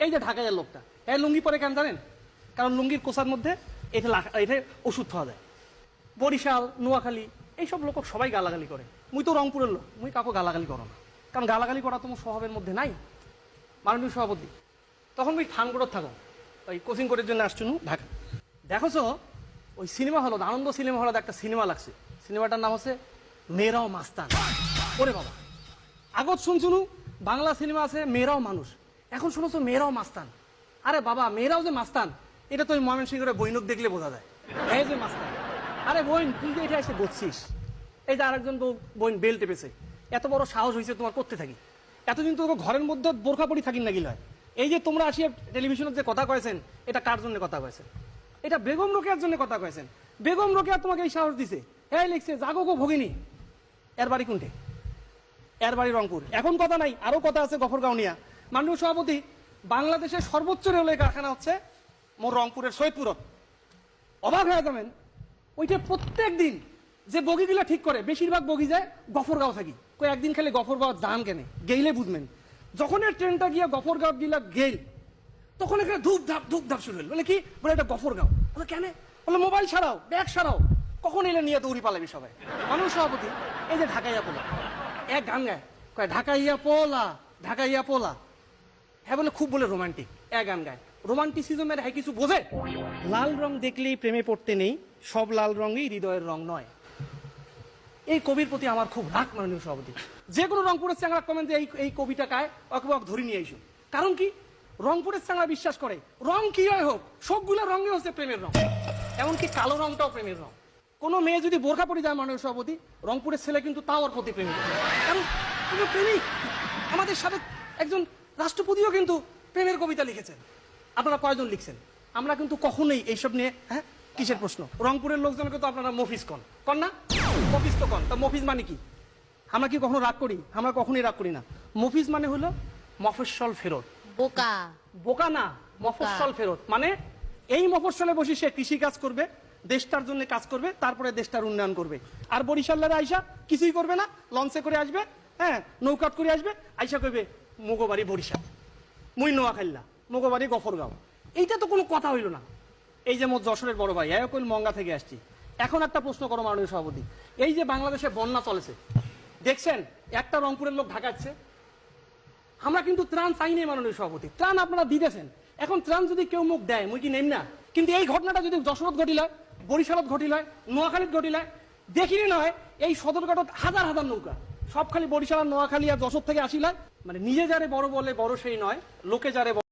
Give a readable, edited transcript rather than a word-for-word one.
এই যে ঢাকাইয়ের লোকটা, এই লুঙ্গি পরে কেন জানেন? কারণ লুঙ্গির কোষার মধ্যে এটা ওষুধ খাওয়া যায়। বরিশাল, নোয়াখালী এইসব লোক সবাই গালাগালি করে। মুই তো রংপুরের লোক, মুই কাউকে গালাগালি করো না, কারণ গালাগালি করা তোমার স্বভাবের মধ্যে নাই। মাননীয় সভাপতি, তখন ওই ফানগুলোর থাকো ওই কোচিং কোর্টের জন্য আসছো ঢাকা। দেখোছো ওই সিনেমা হল, আনন্দ সিনেমা হলে একটা সিনেমা লাগছে, সিনেমাটার নাম হচ্ছে মেয়েরাও মাস্তান। ওরে বাবা, আগত শুনছুনু বাংলা সিনেমা আছে মেয়েরাও মানুষ, এখন শুনেছো মেয়েরাও মাস্তান। আরে বাবা, মেয়েরাও যে মাস্তান এটা তো ওই ময়মনসিংহের বৈনক দেখলে বোঝা যায়, এই যে মাস্তান। আরে বোন, তুই যে এটা এসে বসছিস, এই যে আরেকজন বোন বেল টেপেছে, এত বড় সাহস হয়েছে তোমার করতে থাকি। এতদিন তো ঘরের মধ্যে বোরখা পরি থাকি নাকি লয়। এই যে তোমরা আসিয়া টেলিভিশনের যে কথা কয়েছেন, এটা কার জন্য কথা কয়েছেন? এটা বেগম রোকেয়ার জন্য কথা কয়েছেন। বেগম রোকেয়া তোমাকে এই সাহস দিছে, এই লিখছে জাগো গো ভগিনী। এর বাড়ি কোনটে? এর বাড়ি রংপুর। এখন কথা নাই, আরো কথা আছে গফরগাঁও নিয়া। মাননীয় সভাপতি, বাংলাদেশের সর্বোচ্চ রেলওয়ে কারখানা হচ্ছে মোর রংপুরের সৈয়দপুরত। অবাক হয়ে যাবেন, ওইটা প্রত্যেক দিন যে বগিগুলা ঠিক করে বেশিরভাগ বগি যায় গফরগাঁও থাকি। কই একদিন খালি গফরগাঁও যান কেনে, গেইলে বুঝবেন। যখন এই ট্রেনটা গিয়া গফরগাঁও গিলা গেল, তখন এখানে ধূপ ধাপ শুরু হল। বলে কি? বলে এটা গফরগাঁও। বলে কেন? বলে মোবাইল ছাড়াও, ব্যাগ ছাড়াও, কখন এলে নিয়ে দৌড়ি পালাবি সবাই। মাননীয় সভাপতি, এই যে ঢাকাইয়া পোলা, এক গান গায়, কয় ঢাকাইয়া পোলা, ঢাকাইয়া পোলা। হ্যাঁ বলে খুব বলে রোমান্টিক, এক গান গায়। রোমান্টিসিজমের হ্যাঁ কিছু বোঝে? লাল রং দেখলেই প্রেমে পড়তে নেই, সব লাল রঙই হৃদয়ের রং নয়। এই কবির প্রতি আমার খুব রাগ। মাননীয় সভাপতি, যে কোনো রংপুরের চাংড়া কমেন যে এই কবিটা কায় অক ধরে নিয়ে আইসো। কারণ কি? রংপুরের চাংড়া বিশ্বাস করে রং কি হয় হোক, সবগুলো রঙে হচ্ছে প্রেমের রং, এমনকি কালো রংটাও প্রেমের রং। কোনো মেয়ে যদি বোরখা পরে যায় মাননীয় সভাপতি, রংপুরের ছেলে কিন্তু তাও ওর প্রতি প্রেমিক। কারণ প্রেমিক। আমাদের সাথে একজন রাষ্ট্রপতিও কিন্তু প্রেমের কবিতা লিখেছেন। আপনারা কয়জন লিখছেন? আমরা কিন্তু কখনোই এইসব নিয়ে হ্যাঁ কিসের প্রশ্ন? রংপুরের লোকজনকে তো আপনারা মফিজ কন না? মফিজ তো কন। তা মফিজ মানে কি? আমরা কি কখনো রাগ করি? আমরা কখনোই রাগ করি না। মফিজ মানে হলো মফস্বল ফেরত। বোকা। বোকা না, মফস্বল ফেরত। মানে এই মফস্বলে বসে সে কৃষি কাজ করবে, দেশটার জন্য কাজ করবে, তারপরে দেশটার উন্নয়ন করবে। আর বরিশালের আইসা কিছুই করবে না, লঞ্চে করে আসবে, হ্যাঁ নৌকাত করে আসবে, আইসা করবে মুগোবাড়ি বরিশাল, মুই নোয়াখাইল্লা, মুগোবাড়ি গফরগাঁও। এইটা তো কোনো কথা হইল না। এই যে মোট যশোরের বড় ভাই কইল মঙ্গা থেকে আসছি। এখন একটা প্রশ্ন করো মাননীয় সভাপতি, এই যে বাংলাদেশে বন্যা চলেছে, দেখছেন একটা রংপুরের লোক ঢাকাচ্ছে। আমরা কিন্তু ত্রাণ চাই নাই মাননীয় সভাপতি, ত্রাণ আপনারা দিতেছেন। এখন ত্রাণ যদি কেউ মুখ দেয় মুই কি নেম না? কিন্তু এই ঘটনাটা যদি যশোরত ঘটিল হয়, বরিশালত ঘটিল হয়, নোয়াখালীত ঘটিল হয়, দেখিনি নয় এই সদরঘাটত হাজার হাজার নৌকা, সব খালি বরিশাল, নোয়াখালী আর যশোর থেকে আসিল হয়। মানে নিজে যারে বড় বলে বড় সেই নয়, লোকে যারে